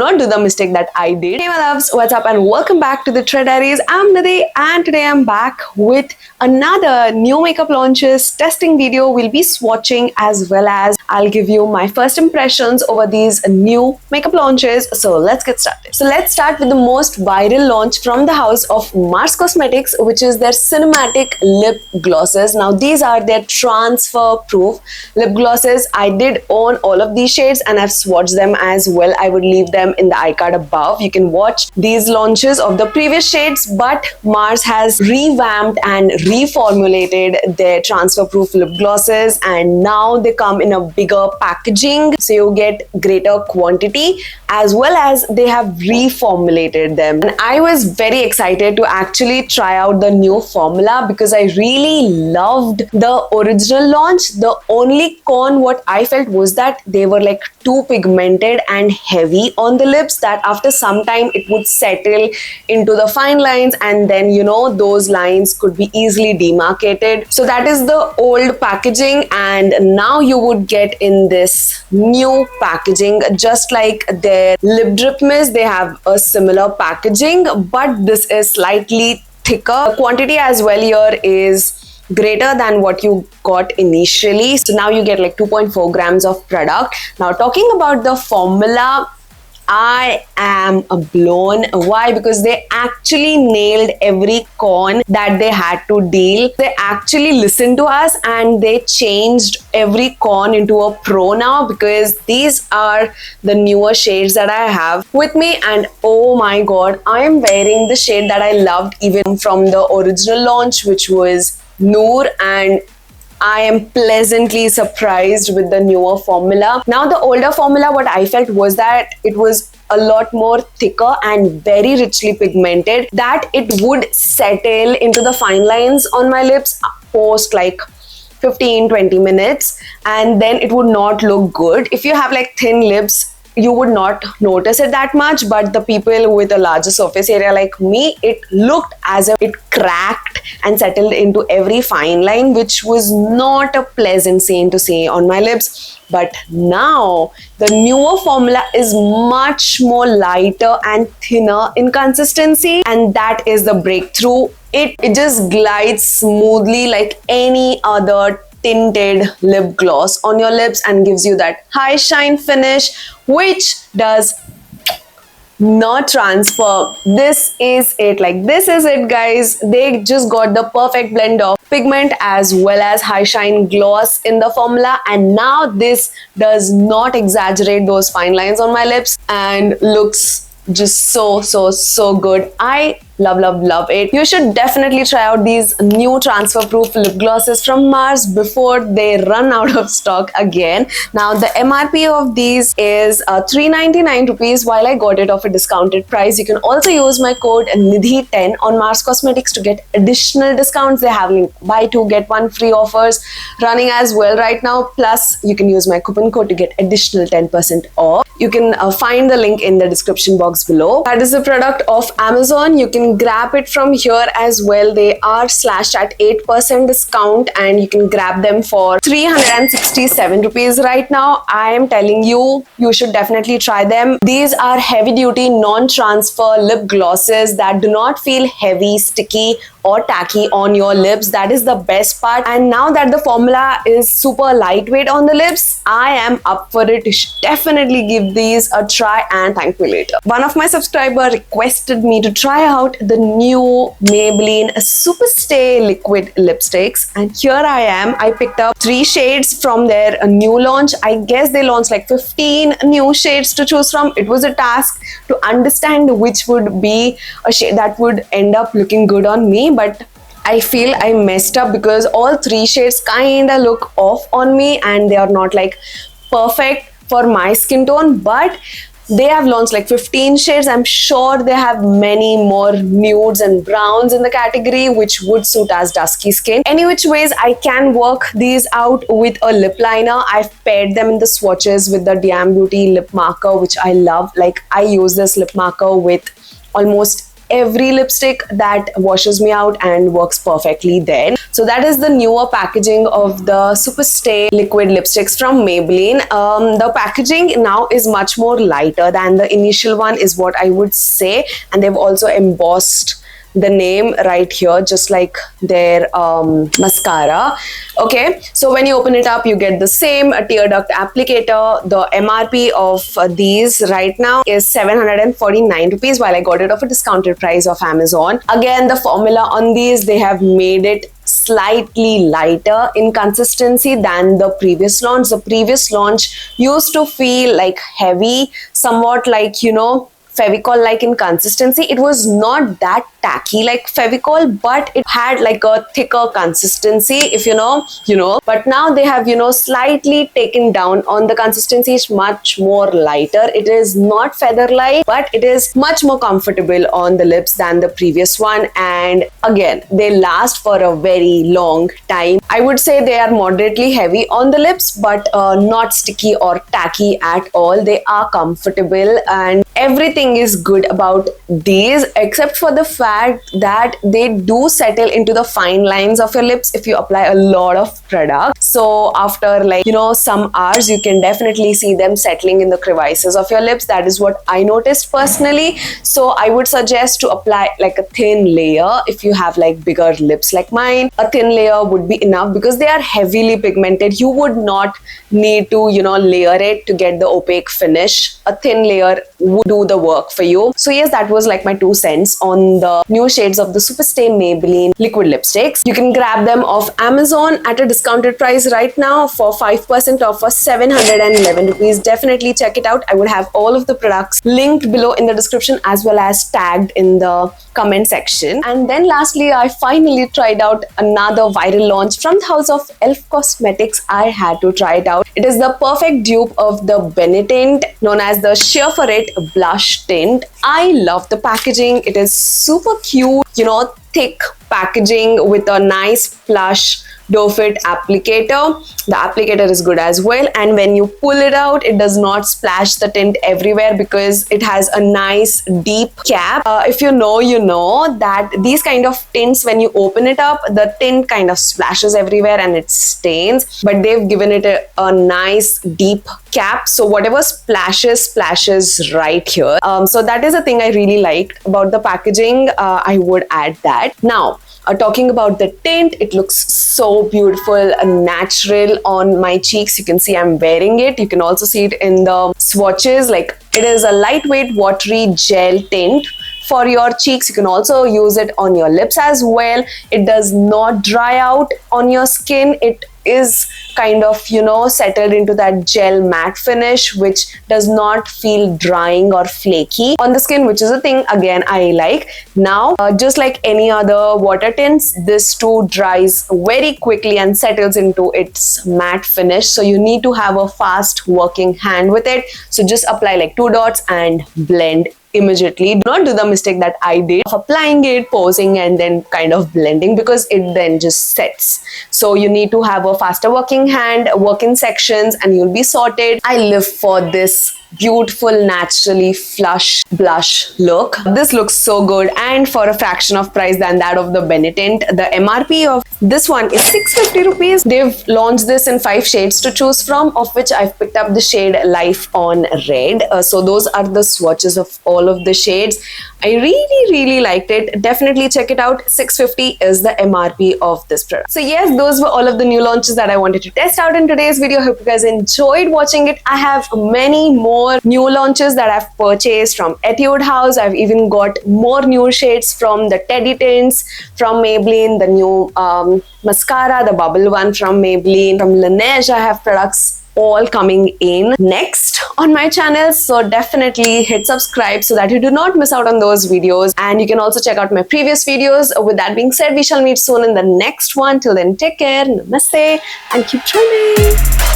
not do the mistake that I did. Hey my loves, what's up and welcome back to the Thread Diaries. I'm Nidhi and today I'm back with another new makeup launches testing video. We'll be swatching as well as I'll give you my first impressions over these new makeup launches. So let's get started. So let's start with the most viral launch from the house of Mars Cosmetics, which is their Cinemagic lip glosses. Now these are their transfer proof lip glosses. I did own all of these shades and I've swatched them as well. I would leave them in the iCard above. You can watch these launches of the previous shades, but Mars has revamped and reformulated their transfer proof lip glosses and now they come in a bigger packaging, so you get greater quantity, as well as they have reformulated them. And I was very excited to actually try out the new formula because I really loved the original launch. The only con what I felt was that they were like too pigmented and heavy on the lips, that after some time it would settle into the fine lines and then those lines could be easily demarcated. So that is the old packaging, and now you would get in this new packaging. Just like their lip drip mist, they have a similar packaging, but this is slightly thicker. The quantity as well here is greater than what you got initially. So now you get like 2.4 grams of product. Now talking about the formula, I am blown. Why? Because they actually nailed every con that they had to deal. They actually listened to us and they changed every con into a pro now, because these are the newer shades that I have with me. And oh my god, I am wearing the shade that I loved even from the original launch, which was Noor, and I am pleasantly surprised with the newer formula. Now the older formula, what I felt was that it was a lot more thicker and very richly pigmented, that it would settle into the fine lines on my lips post like 15-20 minutes, and then it would not look good. If you have like thin lips, you would not notice it that much, but the people with a larger surface area like me, it looked as if it cracked and settled into every fine line, which was not a pleasant scene to see on my lips. But now the newer formula is much more lighter and thinner in consistency, and that is the breakthrough. It just glides smoothly like any other tinted lip gloss on your lips and gives you that high shine finish, which does not transfer. This is it. Like, this is it, guys. They just got the perfect blend of pigment as well as high shine gloss in the formula, and now this does not exaggerate those fine lines on my lips and looks just so good. I love it. You should definitely try out these new transfer proof lip glosses from Mars before they run out of stock again. Now the MRP of these is 399 rupees, while I got it off a discounted price. You can also use my code NIDHI10 on Mars Cosmetics to get additional discounts. They have buy two get one free offers running as well right now, plus you can use my coupon code to get additional 10% off. You can find the link in the description box below. That is the product of Amazon. You can grab it from here as well. They are slashed at 8% discount and you can grab them for 367 rupees right now. I am telling you, you should definitely try them. These are heavy duty non-transfer lip glosses that do not feel heavy, sticky or tacky on your lips. That is the best part. And now that the formula is super lightweight on the lips, I am up for it. You should definitely give these a try and thank me later. One of my subscribers requested me to try out the new Maybelline Superstay liquid lipsticks, and here I am. I picked up 3 shades from their new launch. I guess they launched like 15 new shades to choose from. It was a task to understand which would be a shade that would end up looking good on me, but I feel I messed up because all 3 shades kinda look off on me and they are not like perfect for my skin tone. But they have launched like 15 shades. I'm sure they have many more nudes and browns in the category, which would suit as dusky skin. Any which ways, I can work these out with a lip liner. I've paired them in the swatches with the DM Beauty lip marker, which I love. Like, I use this lip marker with almost every lipstick that washes me out and works perfectly then. So that is the newer packaging of the Superstay liquid lipsticks from Maybelline. The packaging now is much more lighter than the initial one, is what I would say, and they've also embossed the name right here, just like their mascara. Okay, so when you open it up, you get the same tear duct applicator. The MRP of these right now is 749 rupees, while I got it off a discounted price of Amazon. Again, the formula on these, they have made it slightly lighter in consistency than the previous launch. The previous launch used to feel like heavy, somewhat like, you know, Fevicol like in consistency. It was not that tacky like Fevicol, but it had like a thicker consistency, if you know. But now they have, you know, slightly taken down on the consistency. It's much more lighter. It is not feather light, but it is much more comfortable on the lips than the previous one. And again, they last for a very long time. I would say they are moderately heavy on the lips, but not sticky or tacky at all. They are comfortable, and everything is good about these except for the fact that they do settle into the fine lines of your lips if you apply a lot of product. So after, like, you know, some hours, you can definitely see them settling in the crevices of your lips. That is what I noticed personally. So I would suggest to apply like a thin layer. If you have like bigger lips like mine, a thin layer would be enough because they are heavily pigmented. You would not need to, you know, layer it to get the opaque finish. A thin layer would do the work for you. So yes, that was like my 2 cents on the new shades of the Superstay Maybelline liquid lipsticks. You can grab them off Amazon at a discounted price right now for 5% off for 711 rupees. Definitely check it out. I would have all of the products linked below in the description as well as tagged in the comment section. And then lastly, I finally tried out another viral launch from the house of E.L.F Cosmetics. I had to try it out. It is the perfect dupe of the Benny tint known as the For It Blush Tint. I love the packaging. It is super cute, you know, thick packaging with a nice plush doe fit applicator. The applicator is good as well, and when you pull it out, it does not splash the tint everywhere because it has a nice deep cap. If you know, you know that these kind of tints, when you open it up, the tint kind of splashes everywhere and it stains, but they've given it a nice deep cap, so whatever splashes right here. So that is a thing I really liked about the packaging. I would add that. Now, talking about the tint, it looks so beautiful, natural on my cheeks. You can see I'm wearing it. You can also see it in the swatches. Like, it is a lightweight watery gel tint for your cheeks. You can also use it on your lips as well. It does not dry out on your skin. It is kind of, you know, settled into that gel matte finish, which does not feel drying or flaky on the skin, which is a thing again I like. Now, just like any other water tints, this too dries very quickly and settles into its matte finish. So you need to have a fast working hand with it. So just apply like 2 dots and blend immediately. Do not do the mistake that I did of applying it, posing, and then kind of blending, because it then just sets. So you need to have a faster working hand, work in sections, and you'll be sorted. I live for this beautiful naturally flush blush look. This looks so good, and for a fraction of price than that of the Benny tint. The MRP of this one is 650 rupees. They've launched this in 5 shades to choose from, of which I've picked up the shade Life on Red. So those are the swatches of all of the shades. I really liked it. Definitely check it out. 650 is the MRP of this product. So yes, those were all of the new launches that I wanted to test out in today's video. I hope you guys enjoyed watching it. I have many more new launches that I've purchased from Etude House. I've even got more new shades from the Teddy Tints from Maybelline, the new mascara, the bubble one from Maybelline. From Laneige, I have products all coming in next on my channel, so definitely hit subscribe so that you do not miss out on those videos. And you can also check out my previous videos. With that being said, we shall meet soon in the next one. Till then, take care, namaste, and keep trimming.